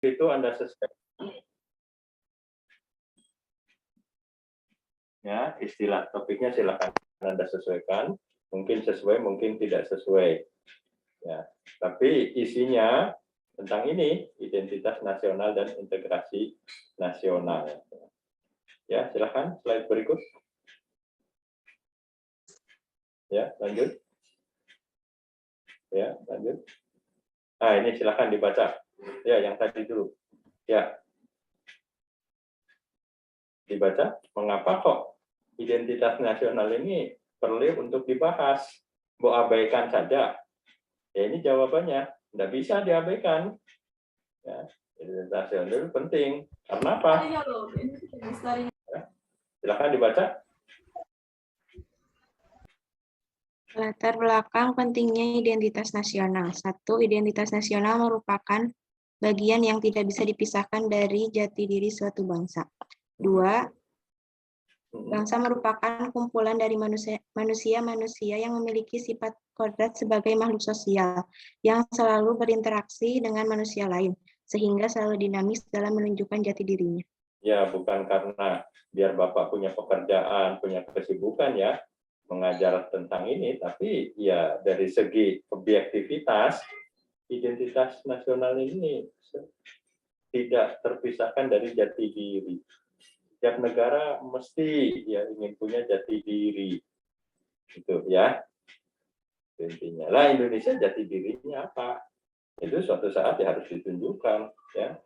itu Anda sesuai. Ya, istilah topiknya silakan Anda sesuaikan. Mungkin sesuai, mungkin tidak sesuai. Ya, tapi isinya tentang ini, identitas nasional dan integrasi nasional. Ya, silakan slide berikut. Ya, lanjut. Ya, lanjut. Nah, ini silakan dibaca. Ya, yang tadi dulu. Ya. Dibaca, mengapa kok identitas nasional ini perlu untuk dibahas? Mau abaikan saja. Ya, ini jawabannya. Tidak bisa diabaikan. Ya, identitas nasional itu penting. Karena apa? Ya, silakan dibaca. Latar belakang pentingnya identitas nasional. 1. Identitas nasional merupakan bagian yang tidak bisa dipisahkan dari jati diri suatu bangsa. 2. Bangsa merupakan kumpulan dari manusia-manusia yang memiliki sifat kodrat sebagai makhluk sosial yang selalu berinteraksi dengan manusia lain, sehingga selalu dinamis dalam menunjukkan jati dirinya. Ya, bukan karena biar Bapak punya pekerjaan, punya kesibukan ya, mengajar tentang ini, tapi ya dari segi objektivitas, identitas nasional ini tidak terpisahkan dari jati diri. Setiap negara mesti ya ingin punya jati diri, gitu ya. Intinya lah Indonesia jati dirinya apa? Itu suatu saat ya harus ditunjukkan ya.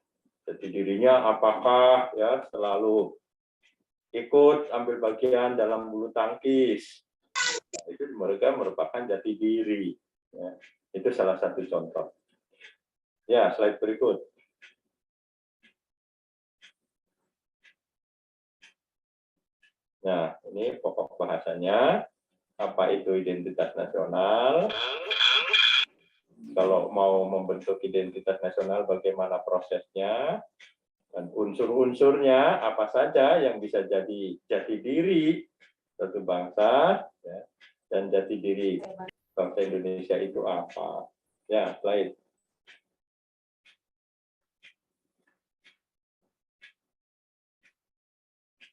Jati dirinya apakah ya selalu ikut ambil bagian dalam bulu tangkis. Nah, itu mereka merupakan jati diri. Ya. Itu salah satu contoh. Ya, slide berikut. Nah, ini pokok bahasanya. Apa itu identitas nasional? Kalau mau membentuk identitas nasional, bagaimana prosesnya? Dan unsur-unsurnya apa saja yang bisa jadi jati diri suatu bangsa, ya, dan jati diri bangsa Indonesia itu apa? Ya, slide.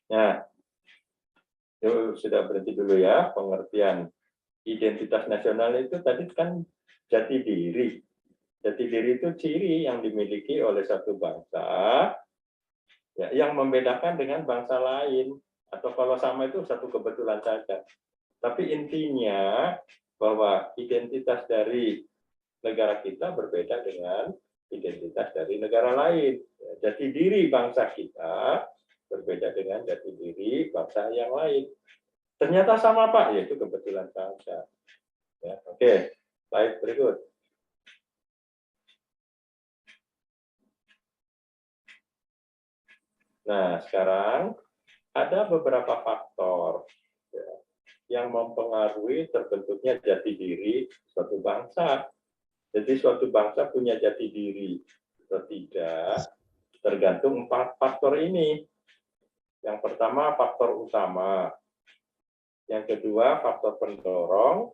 Nah, itu sudah berhenti dulu ya, pengertian identitas nasional itu tadi kan jati diri. Jati diri itu ciri yang dimiliki oleh satu bangsa ya, yang membedakan dengan bangsa lain. Atau kalau sama itu satu kebetulan saja. Tapi intinya bahwa identitas dari negara kita berbeda dengan identitas dari negara lain. Jati diri bangsa kita berbeda dengan jati diri bangsa yang lain. Ternyata sama Pak, yaitu kebetulan saja. Ya, oke, slide berikut. Nah, sekarang ada beberapa faktor ya, yang mempengaruhi terbentuknya jati diri suatu bangsa. Jadi suatu bangsa punya jati diri atau tidak tergantung 4 faktor ini. Yang pertama faktor utama, yang kedua faktor pendorong,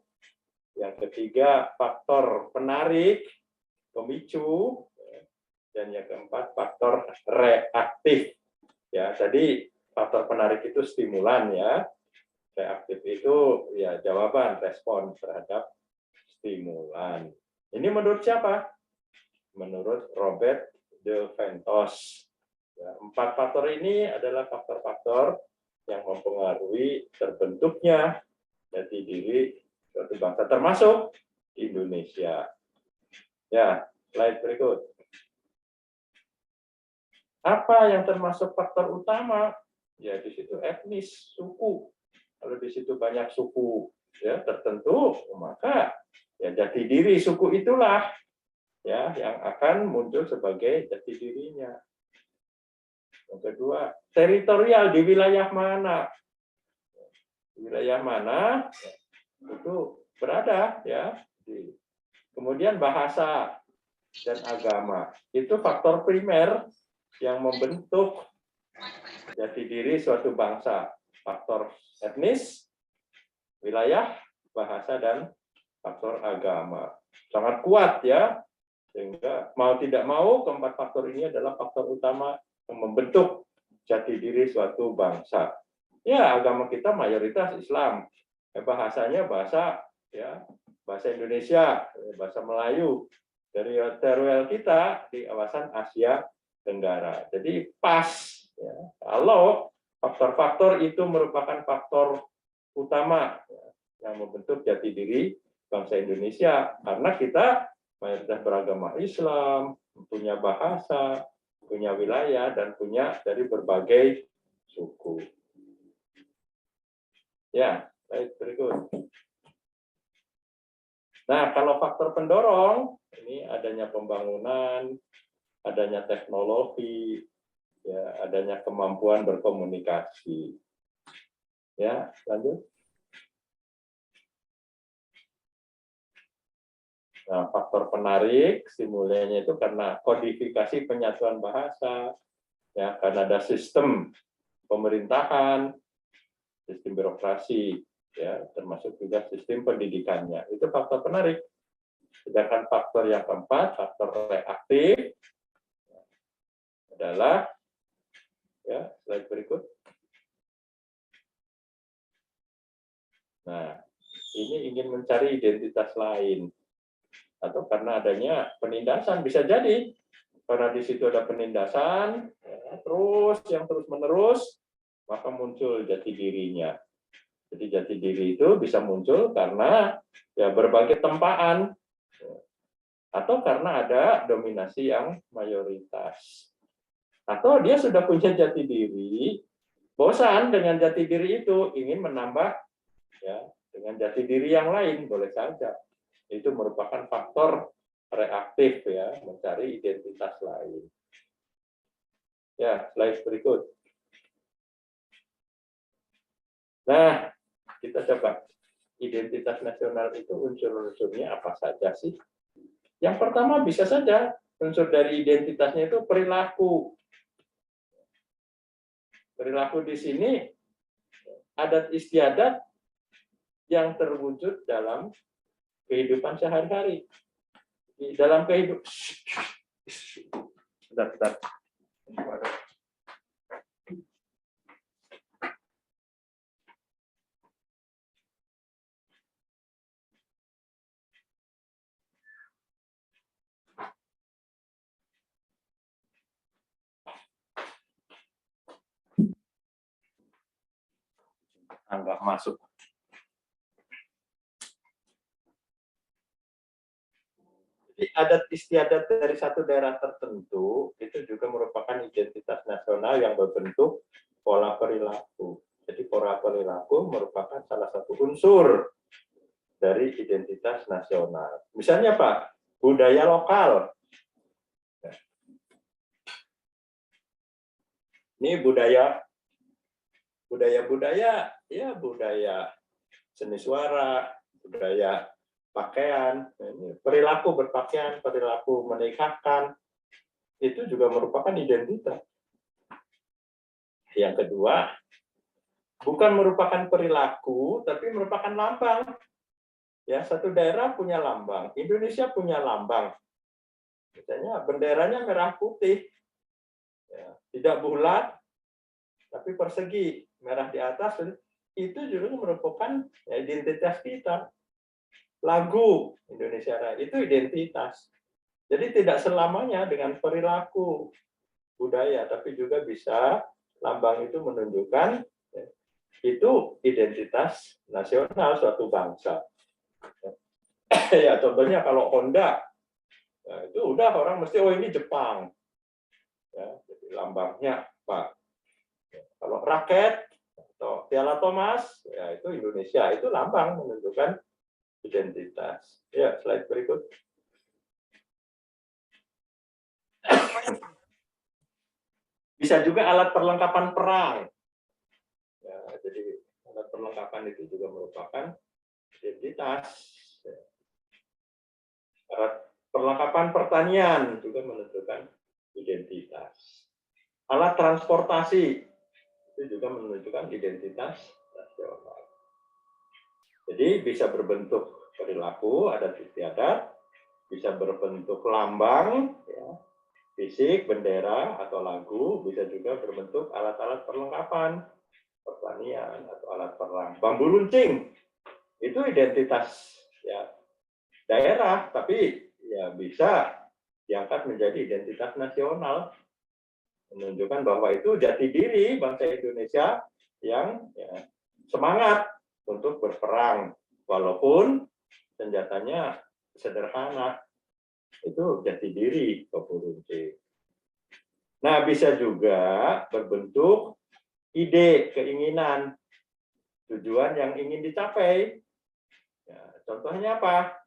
yang ketiga faktor penarik, pemicu, dan yang keempat faktor reaktif. Ya, tadi faktor penarik itu stimulan ya, reaktif itu ya jawaban, respon terhadap stimulan. Ini menurut siapa? Menurut Robert de Ventos. Ya, 4 faktor ini adalah faktor-faktor yang mempengaruhi terbentuknya jati diri suatu bangsa, termasuk Indonesia. Ya, slide berikut. Apa yang termasuk faktor utama? Ya, di situ etnis, suku. Kalau di situ banyak suku ya tertentu, maka ya jati diri suku itulah ya yang akan muncul sebagai jati dirinya. Yang kedua, teritorial, di wilayah mana? Di wilayah mana itu berada ya. Kemudian bahasa dan agama. Itu faktor primer yang membentuk jati diri suatu bangsa. Faktor etnis, wilayah, bahasa, dan faktor agama. Sangat kuat ya. Sehingga mau tidak mau keempat faktor ini adalah faktor utama yang membentuk jati diri suatu bangsa. Ya, agama kita mayoritas Islam. Bahasanya bahasa Indonesia, bahasa Melayu. Dari teruel kita di kawasan Asia Tenggara. Jadi pas ya, kalau faktor-faktor itu merupakan faktor utama yang membentuk jati diri bangsa Indonesia, karena kita mayoritas beragama Islam, punya bahasa, punya wilayah, dan punya dari berbagai suku. Ya, baik, berikut. Nah, kalau faktor pendorong, ini adanya pembangunan, adanya teknologi, ya, adanya kemampuan berkomunikasi. Ya, lanjut. Nah, faktor penarik stimulanya itu karena kodifikasi penyatuan bahasa, ya, karena ada sistem pemerintahan, sistem birokrasi, ya, termasuk juga sistem pendidikannya. Itu faktor penarik. Sedangkan faktor yang keempat, faktor reaktif, adalah, ya, slide berikut. Nah, ini ingin mencari identitas lain. Atau karena adanya penindasan, bisa jadi karena di situ ada penindasan, ya, terus menerus, maka muncul jati dirinya. Jadi jati diri itu bisa muncul karena ya berbagai tempaan, atau karena ada dominasi yang mayoritas, atau dia sudah punya jati diri, bosan dengan jati diri itu, ingin menambah ya dengan jati diri yang lain, boleh saja. Itu merupakan faktor reaktif, ya, mencari identitas lain. Ya, slide berikut. Nah, kita coba identitas nasional itu unsur-unsurnya apa saja sih? Yang pertama bisa saja unsur dari identitasnya itu perilaku. Perilaku di sini adat istiadat yang terwujud dalam kehidupan sehari-hari. Di dalam kehidupan, bentar. Nggak masuk. Jadi adat istiadat dari satu daerah tertentu itu juga merupakan identitas nasional yang berbentuk pola perilaku. Jadi pola perilaku merupakan salah satu unsur dari identitas nasional. Misalnya Pak, budaya lokal. Ini budaya ya, budaya seni suara, budaya pakaian, ini perilaku berpakaian, perilaku menikahkan, itu juga merupakan identitas. Yang kedua, bukan merupakan perilaku, tapi merupakan lambang. Ya, satu daerah punya lambang, Indonesia punya lambang. Misalnya benderanya merah putih, ya, tidak bulat, tapi persegi, merah di atas, itu juga merupakan ya, identitas kita. Lagu Indonesia Raya itu identitas. Jadi tidak selamanya dengan perilaku budaya, tapi juga bisa lambang itu menunjukkan ya, itu identitas nasional suatu bangsa. Ya, contohnya kalau Honda, ya, itu udah orang mesti oh ini Jepang. Ya, jadi lambangnya apa? Ya, kalau raket atau Piala Thomas, ya itu Indonesia, itu lambang menunjukkan identitas. Ya, slide berikut. Bisa juga alat perlengkapan perang. Ya, jadi alat perlengkapan itu juga merupakan identitas. Alat perlengkapan pertanian juga menunjukkan identitas. Alat transportasi itu juga menunjukkan identitas nasional. Jadi bisa berbentuk perilaku, adat istiadat, bisa berbentuk lambang, ya, fisik, bendera, atau lagu, bisa juga berbentuk alat-alat perlengkapan, pertanian, atau alat perang. Bambu runcing, itu identitas ya daerah, tapi ya bisa diangkat menjadi identitas nasional, menunjukkan bahwa itu jati diri bangsa Indonesia yang ya, semangat untuk berperang, walaupun senjatanya sederhana, itu jati diri bambu runcing. Nah, bisa juga berbentuk ide, keinginan, tujuan yang ingin dicapai. Ya, contohnya apa?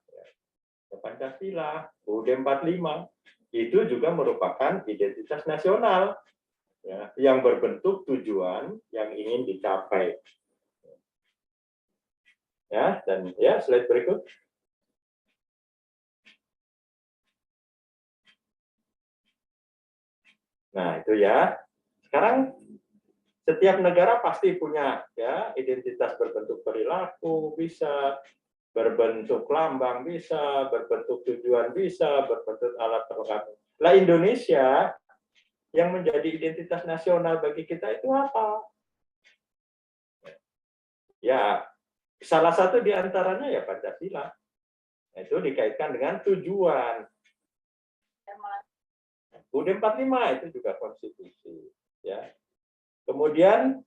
Ya, Pancasila, UUD 45, itu juga merupakan identitas nasional, ya, yang berbentuk tujuan yang ingin dicapai. Ya, dan ya slide berikut. Nah, itu ya. Sekarang setiap negara pasti punya ya identitas berbentuk perilaku, bisa berbentuk lambang, bisa berbentuk tujuan, bisa berbentuk alat perlengkapan. Lah Indonesia yang menjadi identitas nasional bagi kita itu apa? Ya, salah satu di antaranya ya Pancasila. Itu dikaitkan dengan tujuan. UUD 45 itu juga konstitusi, ya. Kemudian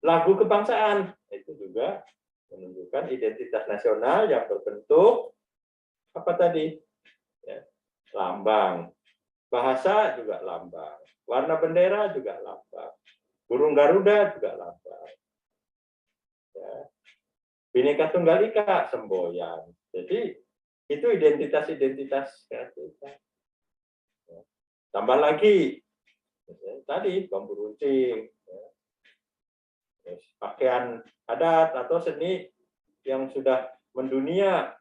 lagu kebangsaan itu juga menunjukkan identitas nasional yang berbentuk apa tadi? Ya, lambang. Bahasa juga lambang. Warna bendera juga lambang. Burung Garuda juga lambang. Ya. Bhinneka Tunggal Ika semboyan. Jadi itu identitas-identitas kita. Ya. Tambah lagi ya, tadi bambu runcing, ya. Terus pakaian adat atau seni yang sudah mendunia,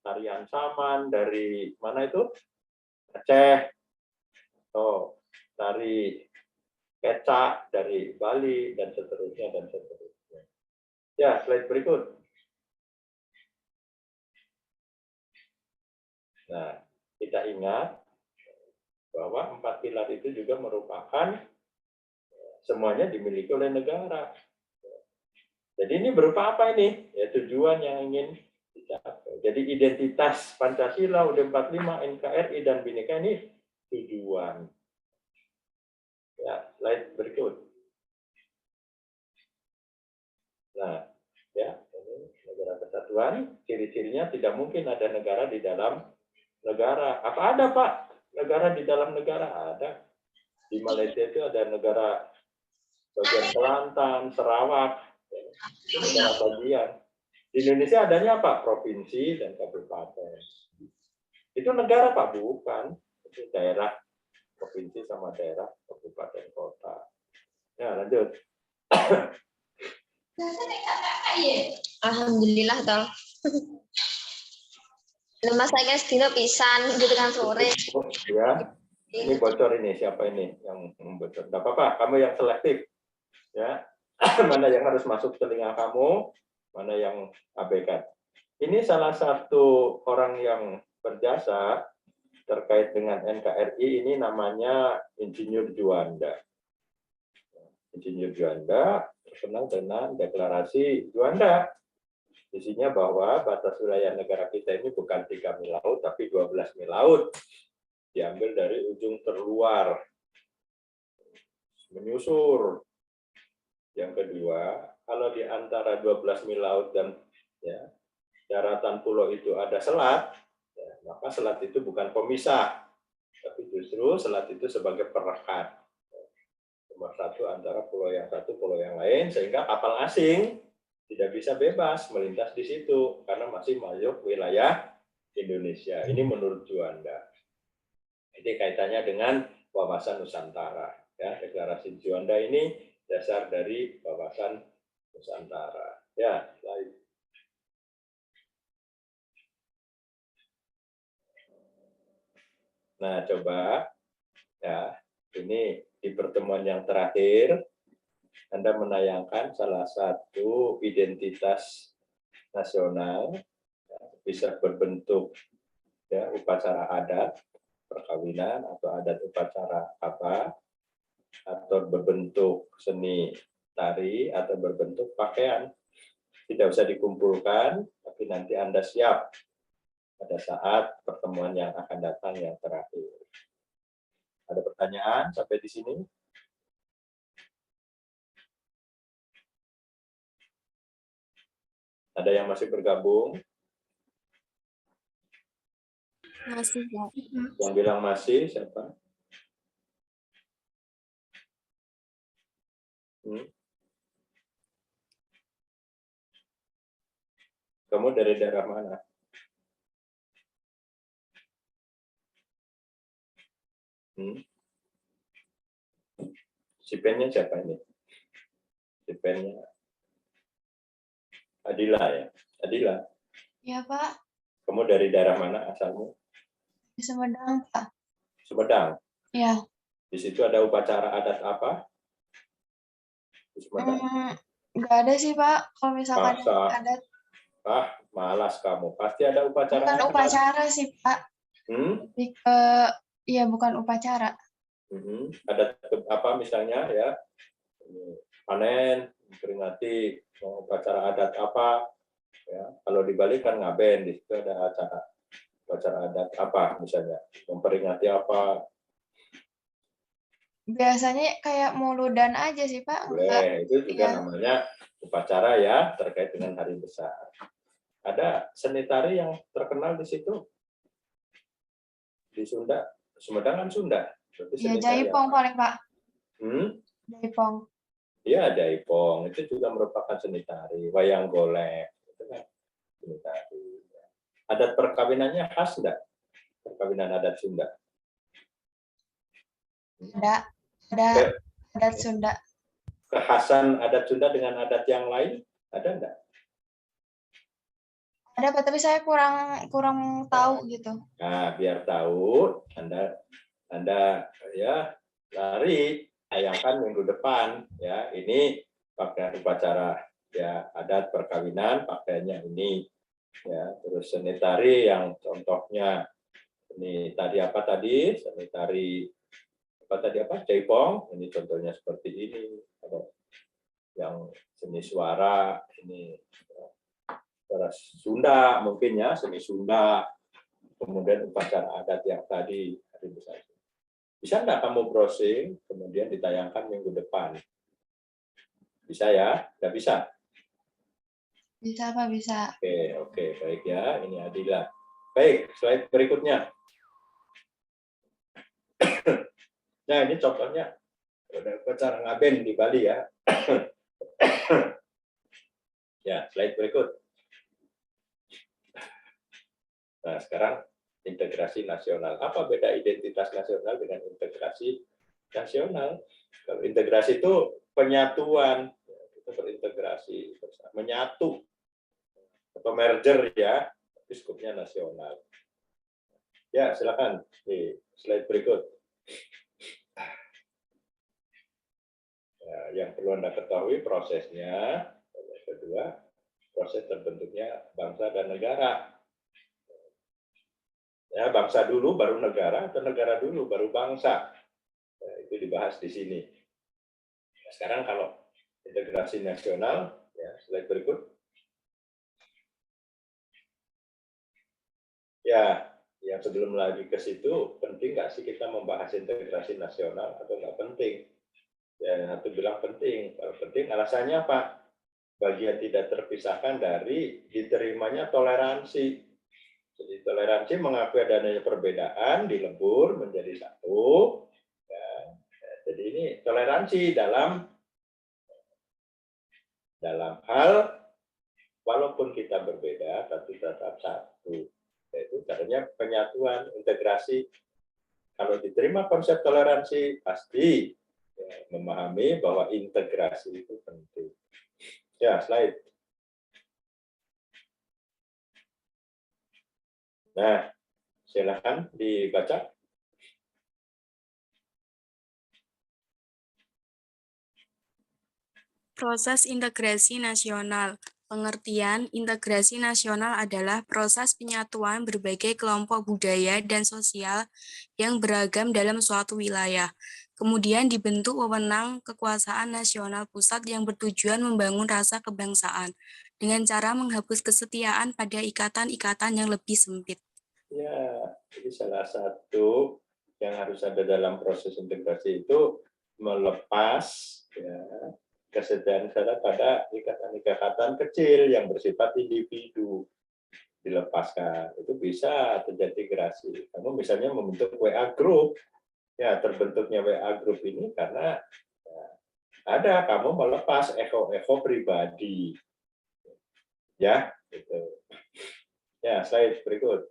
tarian saman dari mana itu? Aceh, atau tari kecak dari Bali, dan seterusnya, dan seterusnya. Ya, slide berikut. Nah, kita ingat bahwa 4 pilar itu juga merupakan semuanya dimiliki oleh negara. Jadi ini berupa apa ini? Ya, tujuan yang ingin dicapai. Jadi identitas Pancasila, UUD 45, NKRI, dan Bhinneka ini tujuan. Ya, slide berikut. Nah, ya, ini negara kesatuan, ciri-cirinya tidak mungkin ada negara di dalam negara. Apa ada, Pak? Negara di dalam negara ada. Di Malaysia itu ada negara bagian Kelantan, Sarawak, itu negara bagian. Di Indonesia adanya apa? Provinsi dan kabupaten. Itu negara, Pak, bukan. Itu daerah, provinsi sama daerah, kabupaten, kota. Ya, lanjut. Alhamdulillah toh. Lemas saya sedino pisan gitu kan sore. Ya, ini bocor ini, siapa ini yang bocor? Tidak apa-apa, kamu yang selektif. Ya, mana yang harus masuk telinga kamu, mana yang abaikan. Ini salah satu orang yang berjasa terkait dengan NKRI, ini namanya Insinyur Juanda. Insinyur Juanda terkenal dengan deklarasi Juanda. Isinya bahwa batas wilayah negara kita ini bukan 3 mil laut, tapi 12 mil laut. Diambil dari ujung terluar, menyusur. Yang kedua, kalau di antara 12 mil laut dan ya, daratan pulau itu ada selat, ya, maka selat itu bukan pemisah, tapi justru selat itu sebagai perekat. Nomor satu antara pulau yang satu, pulau yang lain, sehingga kapal asing tidak bisa bebas melintas di situ karena masih masuk wilayah Indonesia. Ini menurut Juanda. Ini kaitannya dengan wawasan Nusantara. Ya, deklarasi Juanda ini dasar dari wawasan Nusantara. Ya, baik. Nah, coba ya, ini di pertemuan yang terakhir Anda menayangkan salah satu identitas nasional, bisa berbentuk ya, upacara adat, perkawinan atau adat upacara apa, atau berbentuk seni tari atau berbentuk pakaian. Tidak usah dikumpulkan, tapi nanti Anda siap pada saat pertemuan yang akan datang yang terakhir. Ada pertanyaan sampai di sini? Ada yang masih bergabung? Masih, Pak. Yang bilang masih, siapa? Kamu dari daerah mana? Si pennya siapa ini? Si pennya Adila ya? Adila, Ya, Pak. kamu dari daerah mana asalmu? Di Sumedang, Pak. Sumedang. Ya. Di situ ada upacara adat apa? Di Sumedang. Nggak ada sih, Pak. Kalau misalkan Masa? ada, Malas kamu. Pasti ada upacara bukan adat. upacara sih, Pak. Hmm? Iya, bukan upacara. Ada apa misalnya ya? Panen, memperingati upacara adat apa? Ya, kalau di Bali kan ngaben, di situ ada upacara adat apa misalnya? Memperingati apa? Biasanya kayak muludan aja sih, Pak. Boleh, itu juga ya. namanya upacara ya, terkait dengan hari besar. Ada seni tari yang terkenal di situ? Di Sunda, Sumedang kan Sunda. Ya, Jaipong paling, Pak. Jaipong. Iya, Jaipong. Itu juga merupakan seni tari. Wayang golek. Itu kan seni tari. Adat perkawinannya khas enggak? Perkawinan adat Sunda? Ada adat Sunda. Kekhasan adat Sunda dengan adat yang lain? Ada enggak? Ada, Pak, tapi saya kurang tahu gitu. Nah, biar tahu, Anda ya lari tayangkan minggu depan ya. Ini pakai upacara ya adat perkawinan, pakaiannya ini ya. Terus seni tari yang contohnya ini tadi apa tadi? Seni tari apa tadi apa? Jaipong. Ini contohnya seperti ini. Ada yang seni suara ini suara Sunda mungkin ya, seni Sunda. Kemudian upacara adat yang tadi hari besar. Bisa enggak kamu browsing, kemudian ditayangkan minggu depan? Bisa ya? Enggak bisa? Bisa, Pak, bisa. Oke, baik ya. Ini Adila. Baik, slide berikutnya. Nah, ini contohnya ada upacara ngaben di Bali ya. Ya, slide berikut. Nah, sekarang integrasi nasional. Apa beda identitas nasional dengan integrasi nasional? Kalau integrasi itu penyatuan, kita berintegrasi, menyatu, atau merger ya, tapi skupnya nasional. Ya, silakan di slide berikut. Ya, yang perlu Anda ketahui prosesnya, yang kedua, proses terbentuknya bangsa dan negara. Ya, bangsa dulu baru negara atau negara dulu baru bangsa. Nah, itu dibahas di sini. Nah, sekarang kalau integrasi nasional, ya slide berikut. Ya, yang sebelum lagi ke situ, penting nggak sih kita membahas integrasi nasional atau nggak penting? Ya, yang satu bilang penting. Kalau penting, alasannya apa? Bagian tidak terpisahkan dari diterimanya toleransi. Jadi toleransi mengakui adanya perbedaan, dilebur menjadi satu. Ya, jadi ini toleransi dalam hal walaupun kita berbeda tapi tetap satu. Yaitu caranya penyatuan, integrasi. Kalau diterima konsep toleransi, pasti ya, memahami bahwa integrasi itu penting. Ya, slide. Nah, silakan dibaca. Proses integrasi nasional. Pengertian integrasi nasional adalah proses penyatuan berbagai kelompok budaya dan sosial yang beragam dalam suatu wilayah. Kemudian dibentuk wewenang kekuasaan nasional pusat yang bertujuan membangun rasa kebangsaan dengan cara menghapus kesetiaan pada ikatan-ikatan yang lebih sempit. Ya, jadi salah satu yang harus ada dalam proses integrasi itu melepas ya, kesetiaan pada ikatan-ikatan kecil yang bersifat individu, dilepaskan. Itu bisa terjadi integrasi. Kamu misalnya membentuk WA group, ya terbentuknya WA group ini karena ya, ada kamu melepas ego-ego pribadi. Ya, gitu. Ya, slide berikut.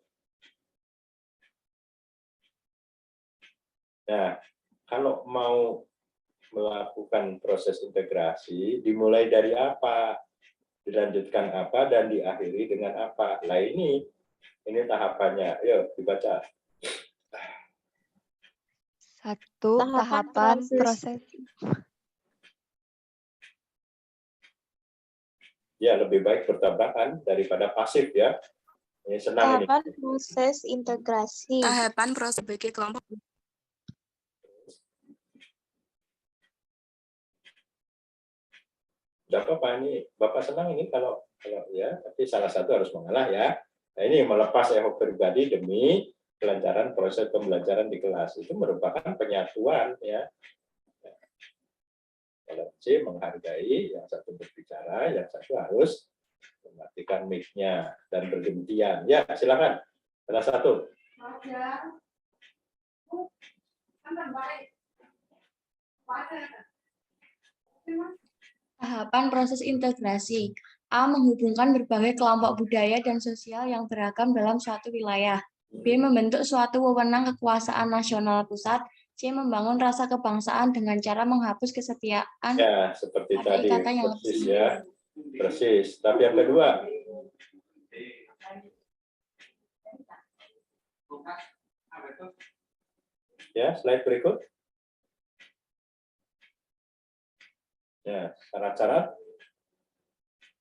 Nah, kalau mau melakukan proses integrasi, dimulai dari apa, dilanjutkan apa, dan diakhiri dengan apa. Nah ini tahapannya. Yuk dibaca. Satu, tahapan proses. Ya, lebih baik bertabrakan daripada pasif ya. Ini senang ini. Tahapan proses integrasi. Tahapan proses sebagai kelompok. Tidak apa-apa ini, Bapak senang ini kalau ya, tapi salah satu harus mengalah ya. Nah ini melepas ego pribadi demi kelancaran proses pembelajaran di kelas itu merupakan penyatuan ya. Kalau C menghargai, yang satu berbicara, yang satu harus mematikan mic-nya dan berhentian. Ya silakan, salah satu. Tahapan proses integrasi. A. Menghubungkan berbagai kelompok budaya dan sosial yang beragam dalam suatu wilayah. B. Membentuk suatu wewenang kekuasaan nasional pusat. C. Membangun rasa kebangsaan dengan cara menghapus kesetiaan Ya, seperti pada tadi, ikatan yang persis ya. Persis. Tapi yang kedua. Ya, slide berikut. Ya, syarat-syarat.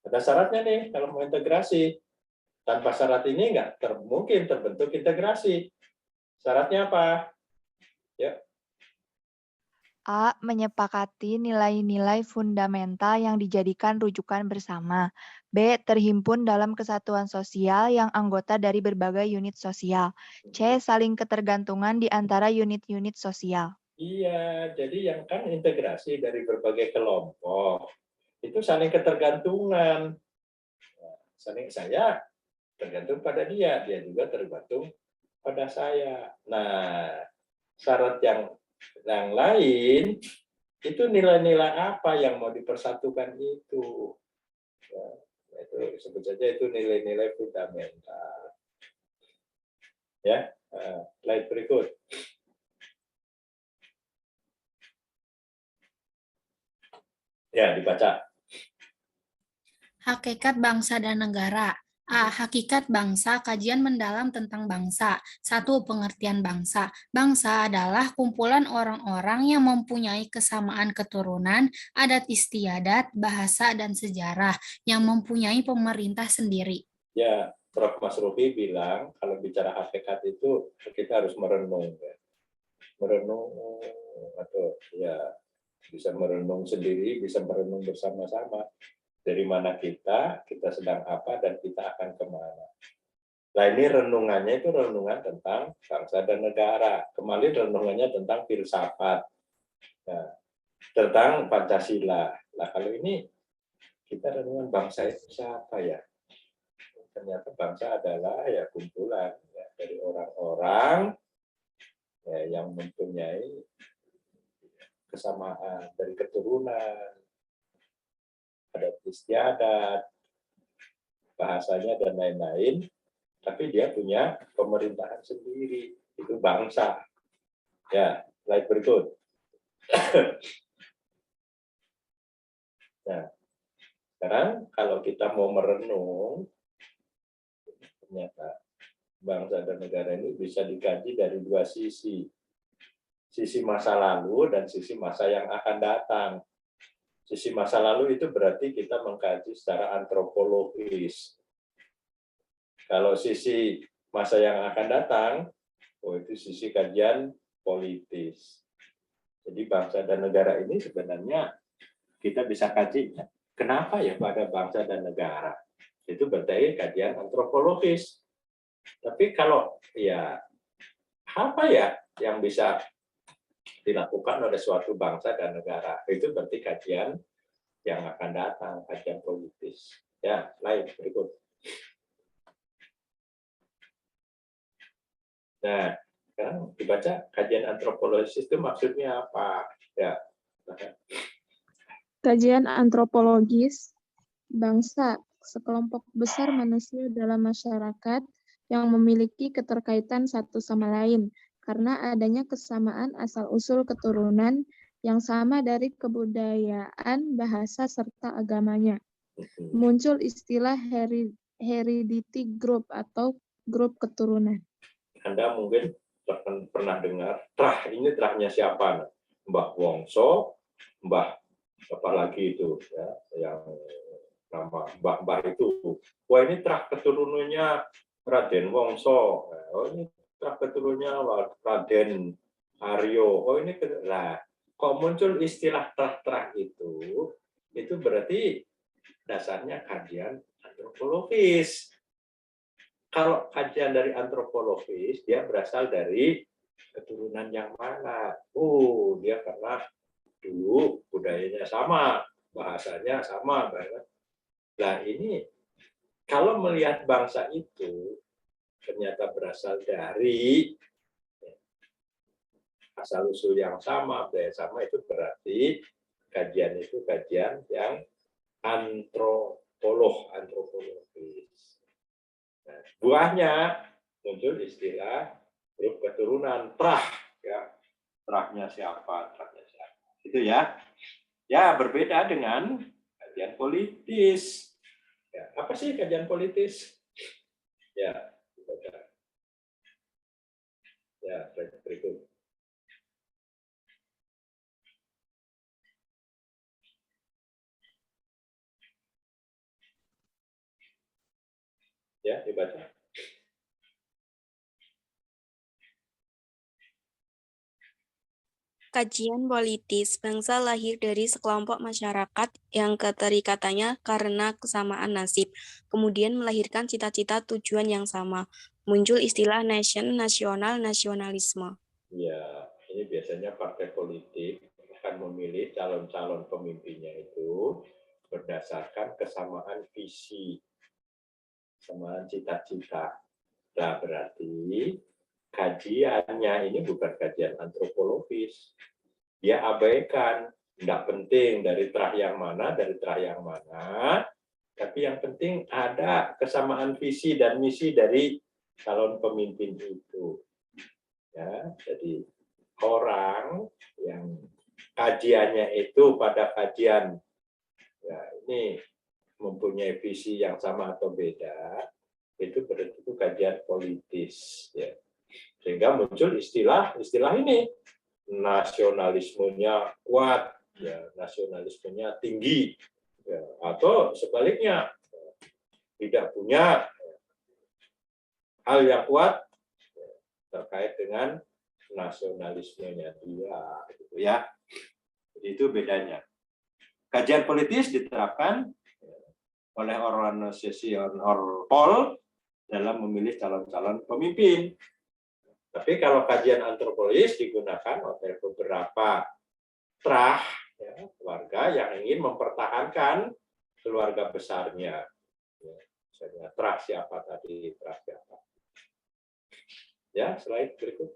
Ada syaratnya nih kalau mau integrasi. Tanpa syarat ini nggak mungkin terbentuk integrasi. Syaratnya apa? Ya. A. Menyepakati nilai-nilai fundamental yang dijadikan rujukan bersama. B. Terhimpun dalam kesatuan sosial yang anggota dari berbagai unit sosial. C. Saling ketergantungan di antara unit-unit sosial. Iya, jadi yang kan integrasi dari berbagai kelompok itu saling ketergantungan. Saya tergantung pada dia juga tergantung pada saya. Nah, syarat yang lain itu nilai-nilai apa yang mau dipersatukan itu. Ya, itu sebut saja itu nilai-nilai fundamental. Ya, slide berikut. Ya, dibaca. Hakikat bangsa dan negara. A. Hakikat bangsa, kajian mendalam tentang bangsa. 1. Pengertian bangsa. Bangsa adalah kumpulan orang-orang yang mempunyai kesamaan keturunan, adat istiadat, bahasa, dan sejarah, yang mempunyai pemerintah sendiri. Ya, Prof. Mas Rufi bilang, kalau bicara hakikat itu, kita harus merenung. Ya. Merenung, atau ya bisa merenung sendiri, bisa merenung bersama-sama. Dari mana kita sedang apa, dan kita akan kemana. Nah ini renungannya itu renungan tentang bangsa dan negara. Kemarin renungannya tentang filsafat, nah, tentang Pancasila. Nah kalau ini kita renungan bangsa itu siapa ya? Ternyata bangsa adalah ya kumpulan ya, dari orang-orang ya, yang mempunyai kesamaan dari keturunan, adat istiadat, bahasanya dan lain-lain, tapi dia punya pemerintahan sendiri, itu bangsa. Ya, slide berikut. Nah, sekarang kalau kita mau merenung, ternyata bangsa dan negara ini bisa dikaji dari dua sisi. Sisi masa lalu dan sisi masa yang akan datang. Sisi masa lalu itu berarti kita mengkaji secara antropologis. Kalau sisi masa yang akan datang, itu sisi kajian politis. Jadi bangsa dan negara ini sebenarnya kita bisa kaji, kenapa ya pada bangsa dan negara? Itu berarti kajian antropologis. Tapi kalau ya apa ya yang bisa dilakukan oleh suatu bangsa dan negara, itu berarti kajian yang akan datang, kajian politis. Ya, lain berikut. Nah, sekarang dibaca kajian antropologis itu maksudnya apa? Ya. Kajian antropologis bangsa sekelompok besar manusia dalam masyarakat yang memiliki keterkaitan satu sama lain karena adanya kesamaan asal-usul keturunan yang sama dari kebudayaan, bahasa, serta agamanya. Muncul istilah heredity group atau grup keturunan. Anda mungkin pernah dengar, trah, ini trahnya siapa? Mbah Wongso, Mbah apa lagi itu, ya, yang nama mbah-mbah itu. Wah, ini trah keturunannya Raden Wongso. Oh, ini trah keturunannya Raden Aryo. Oh, ini lah. Kok muncul istilah trah-trah itu berarti dasarnya kajian antropologis. Kalau kajian dari antropologis, dia berasal dari keturunan yang mana? Dia karena dulu budayanya sama, bahasanya sama. Nah ini, kalau melihat bangsa itu, ternyata berasal dari asal-usul yang sama, budaya sama, itu berarti kajian itu kajian yang antropologis. Nah, buahnya muncul istilah grup keturunan trah, ya. Trahnya siapa? Itu ya. Ya, berbeda dengan kajian politis. Ya, apa sih kajian politis? Ya, ya, berikut. Ya, dibaca. Kajian politis, bangsa lahir dari sekelompok masyarakat yang keterikatannya karena kesamaan nasib, kemudian melahirkan cita-cita tujuan yang sama. Muncul istilah nation, nasional, nasionalisme. Ya, ini biasanya partai politik akan memilih calon-calon pemimpinnya itu berdasarkan kesamaan visi, kesamaan cita-cita. Nah, berarti kajiannya ini bukan kajian antropologis. Dia abaikan, tidak penting dari terah yang mana, tapi yang penting ada kesamaan visi dan misi dari calon pemimpin itu. Ya, jadi orang yang kajiannya itu pada kajian, ya ini mempunyai visi yang sama atau beda, itu berarti itu kajian politis. Ya. Sehingga muncul istilah ini, nasionalismenya kuat, ya, nasionalismenya tinggi, ya, atau sebaliknya tidak punya hal yang kuat terkait dengan nasionalismenya dia, gitu ya. Jadi itu bedanya. Kajian politis diterapkan oleh organisasi Orpol dalam memilih calon-calon pemimpin. Tapi kalau kajian antropologis digunakan oleh beberapa trah, ya, keluarga yang ingin mempertahankan keluarga besarnya. Ya, misalnya trah siapa tadi, trah siapa. Ya, slide berikut.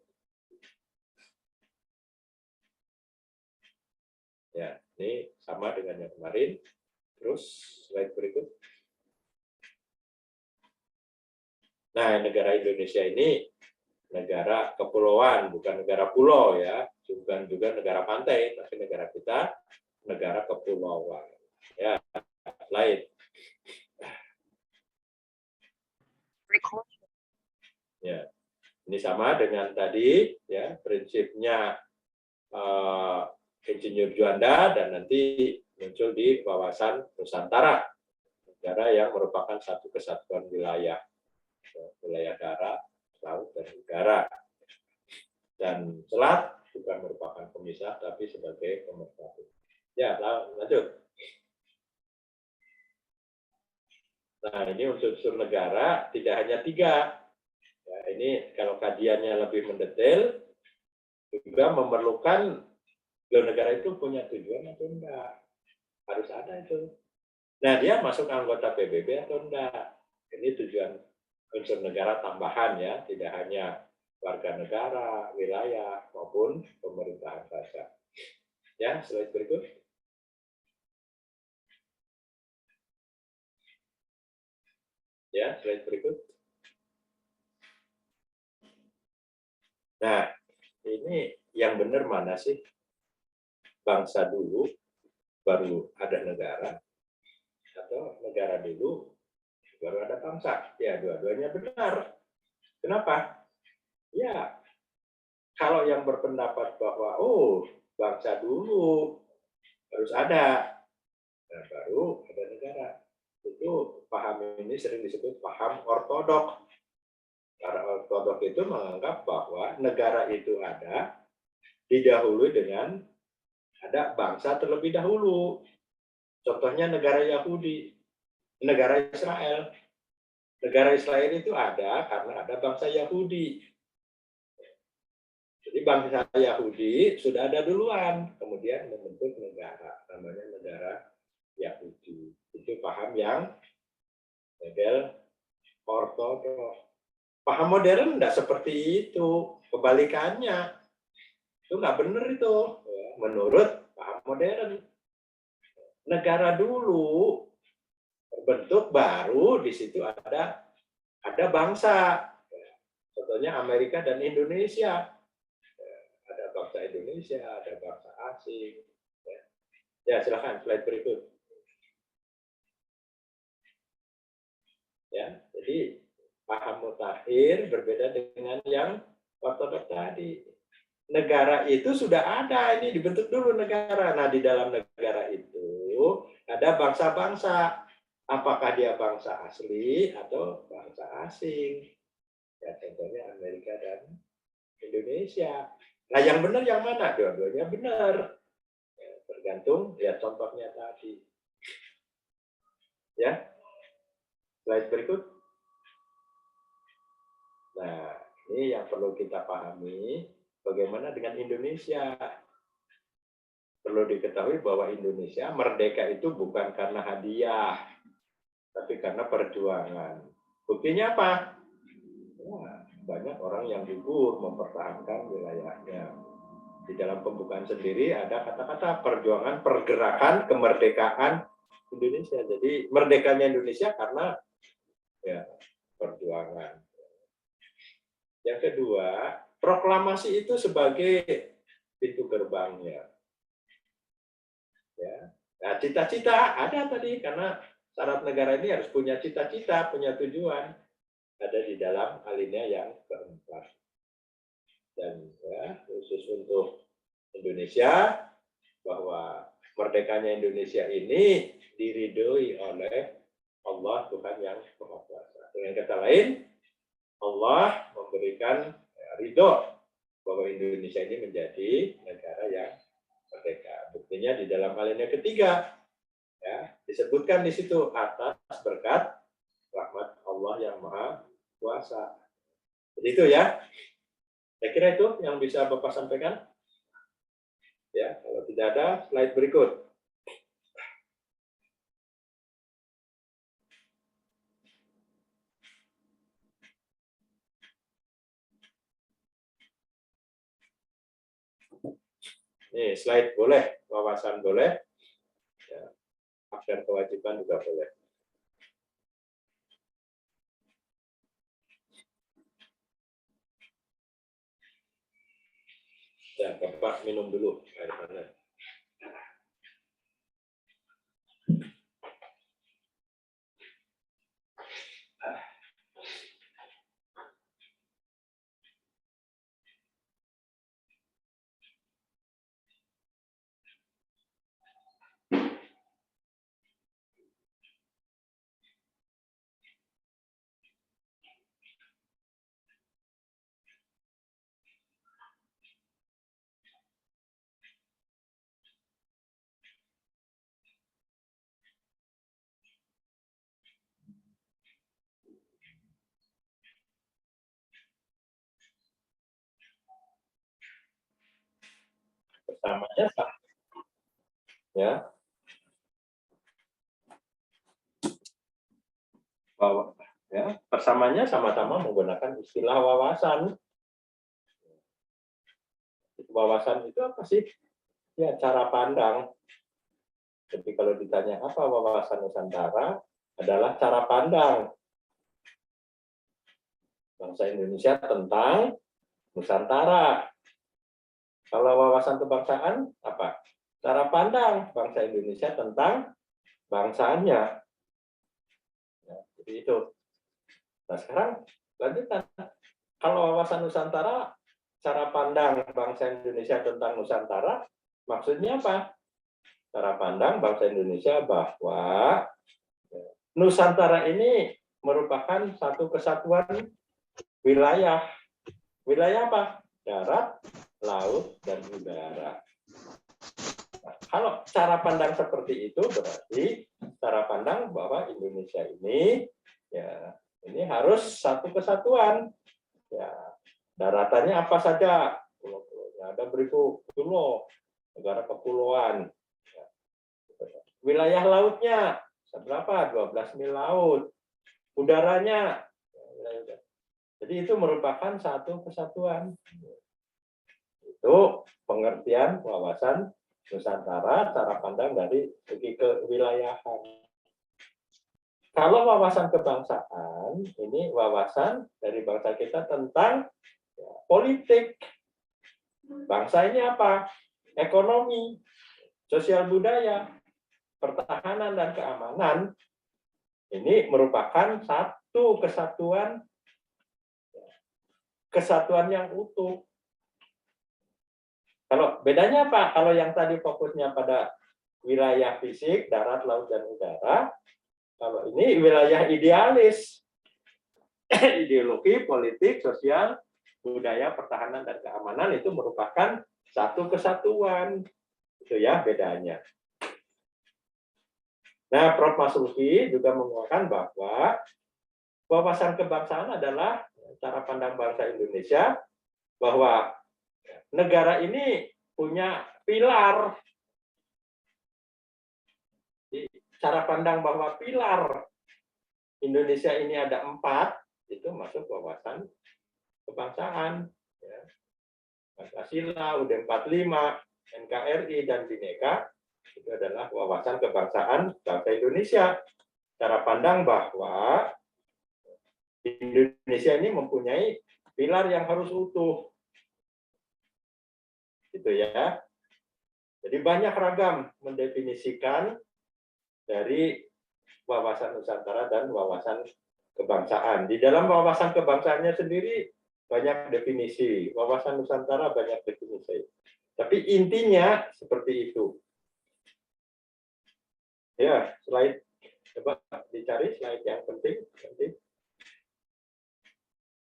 Ya, ini sama dengan yang kemarin. Terus slide berikut. Nah, negara Indonesia ini negara kepulauan, bukan negara pulau ya, bukan juga negara pantai, tapi negara kita negara kepulauan. Ya, lain. Ya, ini sama dengan tadi ya, prinsipnya Insinyur Juanda dan nanti muncul di kawasan Nusantara, negara yang merupakan satu kesatuan wilayah darat, laut, dan udara. Dan selat bukan merupakan pemisah, tapi sebagai pemersatu. Ya, lanjut. Nah, ini unsur-unsur negara tidak hanya 3. Ya, ini kalau kajiannya lebih mendetail, juga memerlukan negara itu punya tujuan atau enggak. Harus ada itu. Nah, dia masuk anggota PBB atau enggak. Ini tujuan unsur negara tambahan ya, tidak hanya warga negara, wilayah, maupun pemerintahan saja. Ya, slide berikut. Ya, slide berikut. Nah, ini yang benar mana sih? Bangsa dulu, baru ada negara, atau negara dulu, baru ada bangsa? Ya, dua-duanya benar. Kenapa? Ya, kalau yang berpendapat bahwa, bangsa dulu harus ada, nah, baru ada negara. Itu paham ini sering disebut paham ortodok. Para ortodok itu menganggap bahwa negara itu ada didahului dengan ada bangsa terlebih dahulu. Contohnya negara Yahudi, negara Israel. Negara Israel itu ada karena ada bangsa Yahudi. Jadi bangsa Yahudi sudah ada duluan, kemudian membentuk negara, namanya negara Yahudi. Itu paham yang model ortodok. Paham modern enggak seperti itu, kebalikannya. Itu nggak benar itu, menurut paham modern. Negara dulu terbentuk baru di situ ada bangsa. Contohnya Amerika dan Indonesia. Ada bangsa Indonesia, ada bangsa asing. Ya, silakan slide berikut. Ya, jadi paham mutakhir berbeda dengan yang ortodok tadi. Negara itu sudah ada, ini dibentuk dulu negara. Nah, di dalam negara itu ada bangsa-bangsa. Apakah dia bangsa asli atau bangsa asing? Ya, contohnya Amerika dan Indonesia. Nah, yang benar yang mana? Dua-duanya benar. Ya, tergantung lihat contohnya tadi. Ya, slide berikut. Nah, ini yang perlu kita pahami. Bagaimana dengan Indonesia? Perlu diketahui bahwa Indonesia merdeka itu bukan karena hadiah, tapi karena perjuangan. Buktinya apa? Ya, banyak orang yang gugur mempertahankan wilayahnya. Di dalam pembukaan sendiri ada kata-kata perjuangan pergerakan kemerdekaan Indonesia. Jadi merdekanya Indonesia karena ya perjuangan. Yang kedua, proklamasi itu sebagai pintu gerbangnya. Ya. Nah, cita-cita ada tadi karena syarat negara ini harus punya cita-cita, punya tujuan. Ada di dalam alinea yang keempat. Dan ya, khusus untuk Indonesia, bahwa merdekanya Indonesia ini diridhoi oleh Allah, Tuhan yang Maha Kuasa. Dengan kata lain, Allah memberikan ridho bahwa Indonesia ini menjadi negara yang merdeka. Buktinya di dalam alinea ketiga, ya, disebutkan di situ atas berkat rahmat Allah yang Maha Kuasa. Jadi itu ya. Saya kira itu yang bisa Bapak sampaikan. Ya, kalau tidak ada, slide berikut. Nih, slide boleh, wawasan boleh, ya, hak dan kewajiban juga boleh. Ya, Bapak minum dulu air panas. namanya sah. Ya. Bahwa ya, persamaannya sama-sama menggunakan istilah wawasan. Wawasan itu apa sih? Ya, cara pandang. Jadi kalau ditanya apa wawasan Nusantara, adalah cara pandang bangsa Indonesia tentang Nusantara. Kalau wawasan kebangsaan, apa? Cara pandang bangsa Indonesia tentang bangsanya. Ya, jadi itu. Nah sekarang lanjutkan. Kalau wawasan Nusantara, cara pandang bangsa Indonesia tentang Nusantara, maksudnya apa? Cara pandang bangsa Indonesia bahwa Nusantara ini merupakan satu kesatuan wilayah. Wilayah apa? Darat, laut, dan udara. Nah, kalau cara pandang seperti itu berarti cara pandang bahwa Indonesia ini ya ini harus satu kesatuan. Ya, daratannya apa saja? Pulau-pulaunya ada berikut pulau, negara kepulauan. Ya. Wilayah lautnya berapa? 12 mil laut. Udaranya. Jadi itu merupakan satu kesatuan. Itu pengertian wawasan Nusantara, cara pandang dari segi kewilayahan. Kalau wawasan kebangsaan, ini wawasan dari bangsa kita tentang ya, politik. Bangsa ini apa? Ekonomi, sosial budaya, pertahanan dan keamanan. Ini merupakan satu kesatuan yang utuh. Kalau bedanya apa? Kalau yang tadi fokusnya pada wilayah fisik, darat, laut, dan udara, kalau ini wilayah idealis, ideologi, politik, sosial, budaya, pertahanan, dan keamanan itu merupakan satu kesatuan. Itu ya bedanya. Nah, Prof. Masuki juga menguatkan bahwa wawasan kebangsaan adalah cara pandang bangsa Indonesia bahwa negara ini punya pilar. Cara pandang bahwa pilar Indonesia ini ada 4, itu masuk wawasan kebangsaan. Ya. Pancasila, UUD 45, NKRI, dan Bhinneka, itu adalah wawasan kebangsaan bangsa Indonesia. Cara pandang bahwa Indonesia ini mempunyai pilar yang harus utuh. Gitu ya. Jadi banyak ragam mendefinisikan dari wawasan Nusantara dan wawasan kebangsaan. Di dalam wawasan kebangsaannya sendiri banyak definisi, wawasan Nusantara banyak definisi. Tapi intinya seperti itu. Ya, slide coba dicari slide yang penting nanti.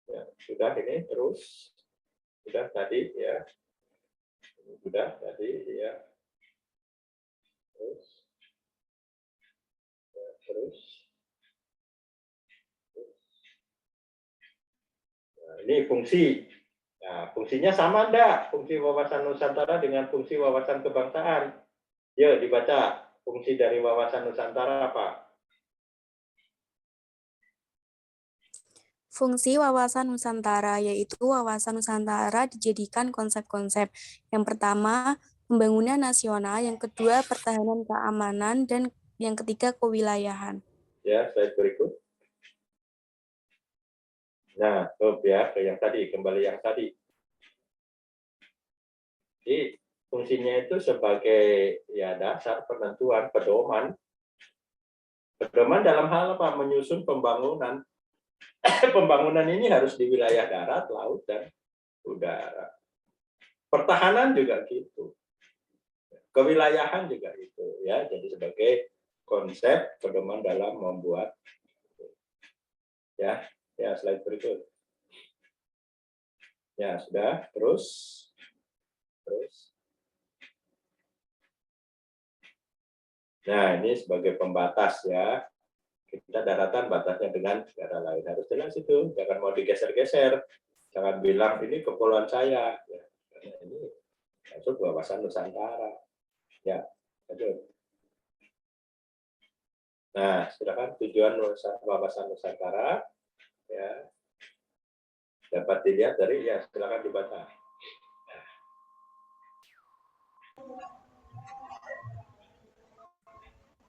Ya, sudah ini terus. Sudah tadi ya. Sudah tadi ya. Terus. Terus. Nah, ini fungsi. Nah, fungsinya sama enggak? Fungsi wawasan Nusantara dengan fungsi wawasan kebangsaan. Yuk dibaca. Fungsi dari wawasan Nusantara apa? Fungsi wawasan Nusantara yaitu wawasan Nusantara dijadikan konsep-konsep. Yang pertama, pembangunan nasional, yang kedua, pertahanan keamanan, dan yang ketiga, kewilayahan. Ya, slide berikut. Nah, ya, ke yang tadi, kembali yang tadi. Jadi, fungsinya itu sebagai ya dasar penentuan pedoman. Pedoman dalam hal apa? Menyusun pembangunan. Pembangunan ini harus di wilayah darat, laut, dan udara. Pertahanan juga gitu. Kewilayahan juga itu ya. Jadi sebagai konsep pedoman dalam membuat ya slide berikut. Ya, sudah. Terus. Nah, ini sebagai pembatas ya. Kita daratan batasnya dengan negara lain. Harus jelas itu. Jangan mau digeser-geser. Jangan bilang ini kepulauan saya. Ya, karena ini Masuk wawasan Nusantara. Ya, lanjut. Nah, silakan tujuan wawasan Nusantara ya dapat dilihat dari ya silakan dibaca.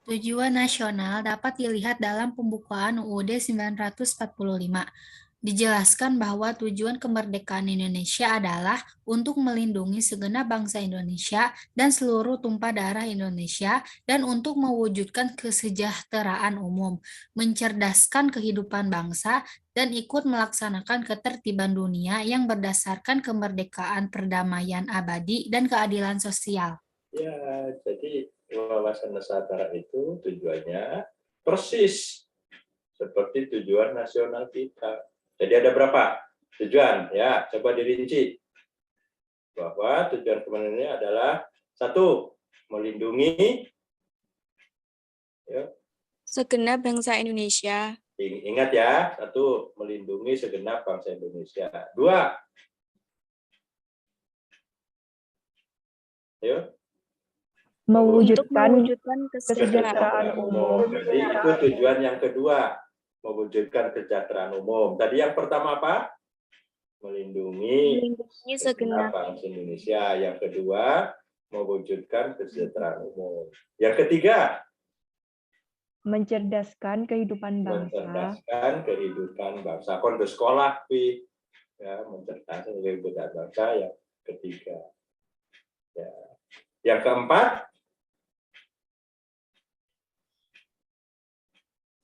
Tujuan nasional dapat dilihat dalam pembukaan UUD 945. Dijelaskan bahwa tujuan kemerdekaan Indonesia adalah untuk melindungi segenap bangsa Indonesia dan seluruh tumpah darah Indonesia dan untuk mewujudkan kesejahteraan umum, mencerdaskan kehidupan bangsa, dan ikut melaksanakan ketertiban dunia yang berdasarkan kemerdekaan, perdamaian abadi, dan keadilan sosial. Ya, jadi wawasan Nusantara itu tujuannya persis seperti tujuan nasional kita. Jadi ada berapa tujuan? Ya, coba dirinci. Bahwa tujuan kementerian ini adalah satu, melindungi ya, segenap bangsa Indonesia. Ingat ya, satu, melindungi segenap bangsa Indonesia. Dua, ayo, Mewujudkan kesejahteraan umum. Jadi itu tujuan yang kedua, mewujudkan kesejahteraan umum. Tadi yang pertama apa? Melindungi segenap bangsa Indonesia. Yang kedua, mewujudkan kesejahteraan umum. Yang ketiga, mencerdaskan kehidupan bangsa. Mencerdaskan kehidupan bangsa. Kon sekolah, ya, mencerdaskan kehidupan bangsa. Yang ketiga, ya. Yang keempat,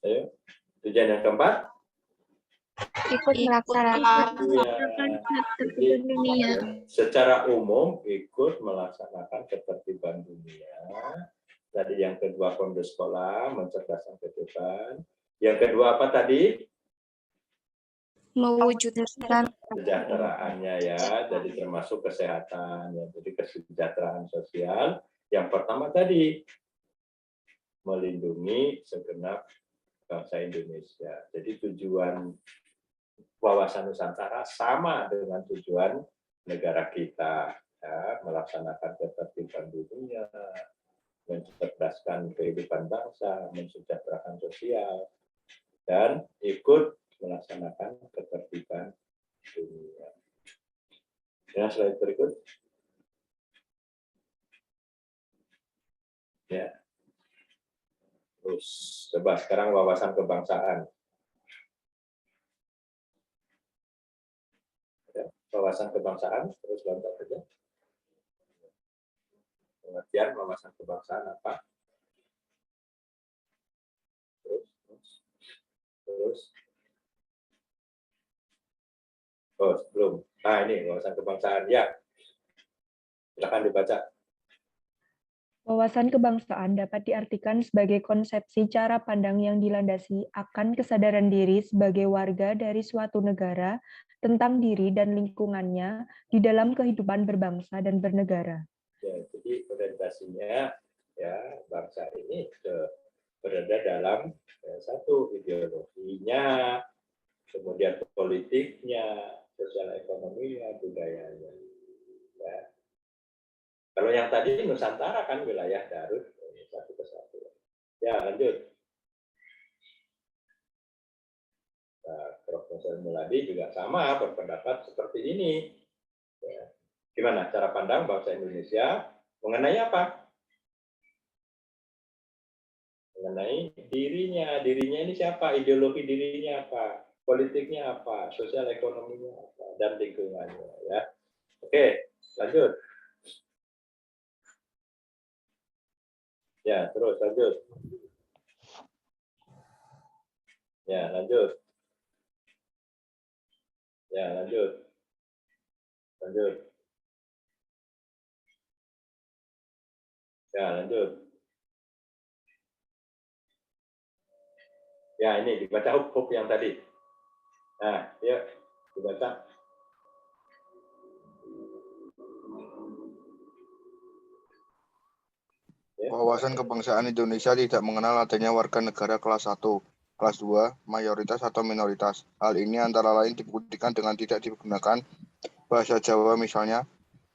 ayo, tujuan yang keempat, Ikut melaksanakan ketertiban dunia. Secara umum ikut melaksanakan ketertiban dunia. Tadi yang kedua kondisi sekolah, mencerdaskan kehidupan. Yang kedua apa tadi? Mewujudkan Kesejahteraannya ya, jadi termasuk kesehatan, ya, jadi kesejahteraan sosial. Yang pertama tadi melindungi segenap bangsa Indonesia. Jadi tujuan wawasan Nusantara sama dengan tujuan negara kita, ya, melaksanakan ketertiban dunia, mencerdaskan kehidupan bangsa, mensejahterakan sosial, dan ikut melaksanakan ketertiban dunia. Ya, slide berikut. Ya. Terus, coba sekarang wawasan kebangsaan. Ya, wawasan kebangsaan, terus loncat saja. Pengertian wawasan kebangsaan apa? Terus. Oh, belum. Nah, ini wawasan kebangsaan. Ya, silakan dibaca. Wawasan kebangsaan dapat diartikan sebagai konsepsi cara pandang yang dilandasi akan kesadaran diri sebagai warga dari suatu negara tentang diri dan lingkungannya di dalam kehidupan berbangsa dan bernegara. Ya, jadi orientasinya ya bangsa ini berada dalam satu ideologinya, kemudian politiknya, sosial ekonominya, budayanya. Ya. Kalau yang tadi Nusantara kan wilayah Darut satu kesatuan. Ya, lanjut. Nah, Profesor Muladi juga sama berpendapat seperti ini. Ya. Gimana cara pandang bangsa Indonesia mengenai apa? Mengenai dirinya. Dirinya ini siapa? Ideologi dirinya apa? Politiknya apa? Sosial ekonominya apa? Dan lingkungannya. Ya. Oke, lanjut. Ya, terus lanjut. Ya, lanjut. Ya, lanjut. Lanjut. Ya, lanjut. Ya, ini dibaca hub yang tadi. Nah, yuk dibaca. Wawasan kebangsaan Indonesia tidak mengenal adanya warga negara kelas 1, kelas 2, mayoritas atau minoritas. Hal ini antara lain dibuktikan dengan tidak digunakan bahasa Jawa misalnya,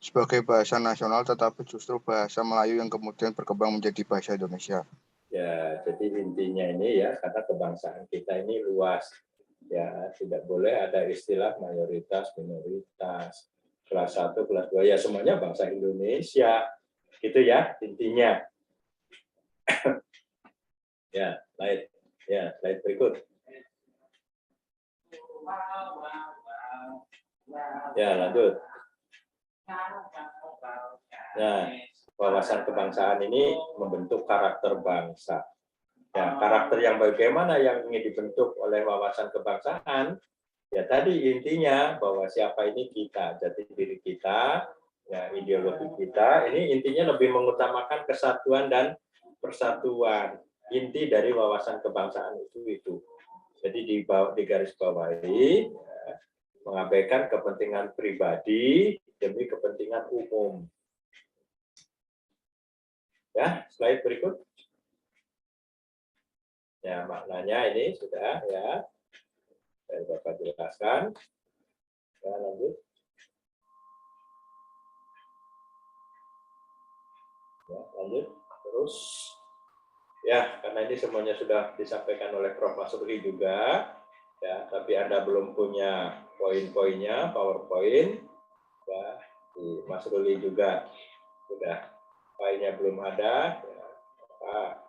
sebagai bahasa nasional, tetapi justru bahasa Melayu yang kemudian berkembang menjadi bahasa Indonesia. Ya, jadi intinya ini ya, karena kebangsaan kita ini luas. Ya, tidak boleh ada istilah mayoritas, minoritas, kelas 1, kelas 2, ya semuanya bangsa Indonesia. Gitu ya, intinya. Ya, slide berikut. Ya, lanjut. Nah, wawasan kebangsaan ini membentuk karakter bangsa. Ya, karakter yang bagaimana yang ingin dibentuk oleh wawasan kebangsaan? Ya tadi intinya bahwa siapa ini kita, jati diri kita, ya ideologi kita. Ini intinya lebih mengutamakan kesatuan dan persatuan. Inti dari wawasan kebangsaan itu. Jadi di garis bawahi, ya, mengabaikan kepentingan pribadi demi kepentingan umum. Ya, slide berikut. Ya, maknanya ini sudah ya. Saya dapat jelaskan. Ya, lanjut. Ya, lanjut. Terus ya, karena ini semuanya sudah disampaikan oleh Prof. Masruli juga. Ya, tapi Anda belum punya poin-poinnya, PowerPoint. Ya, di Masruli juga sudah filenya belum ada. Ya, maka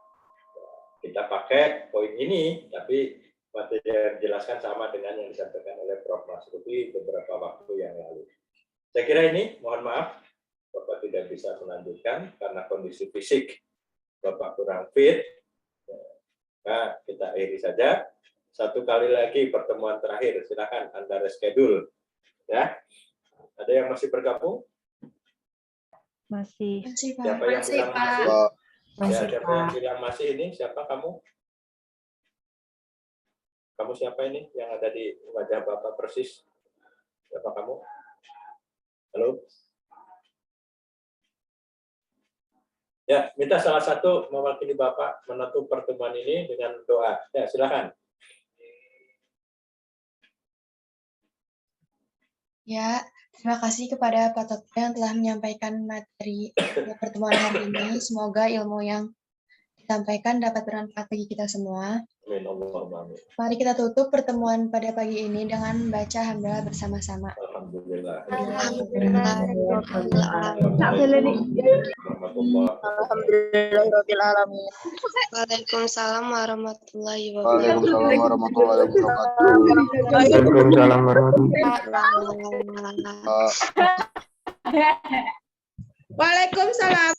kita pakai poin ini, tapi materi yang dijelaskan sama dengan yang disampaikan oleh Prof. Masruli beberapa waktu yang lalu. Saya kira ini, mohon maaf, Bapak tidak bisa melanjutkan karena kondisi fisik Bapak kurang fit. Nah, kita akhiri saja. Satu kali lagi pertemuan terakhir, silakan Anda reschedule. Ya, ada yang masih bergabung? Masih. Siapa yang bilang masih? Ya, siapa yang bilang masih ini? Siapa kamu? Kamu siapa ini yang ada di wajah Bapak persis? Siapa kamu? Halo? Ya, minta salah satu mewakili Bapak menutup pertemuan ini dengan doa. Ya, silakan. Ya, terima kasih kepada Pak Toto yang telah menyampaikan materi pertemuan hari ini. Semoga ilmu yang disampaikan dapat bermanfaat bagi kita semua. Amin, Allahumma amin. Mari kita tutup pertemuan pada pagi ini dengan membaca hamdalah bersama-sama. Alhamdulillah. Alhamdulillahirrahmanirrahim. Waalaikumsalam warahmatullahi wabarakatuh. Waalaikumsalam warahmatullahi wabarakatuh. Waalaikumsalam warahmatullahi Waalaikumsalam. Waalaikumsalam.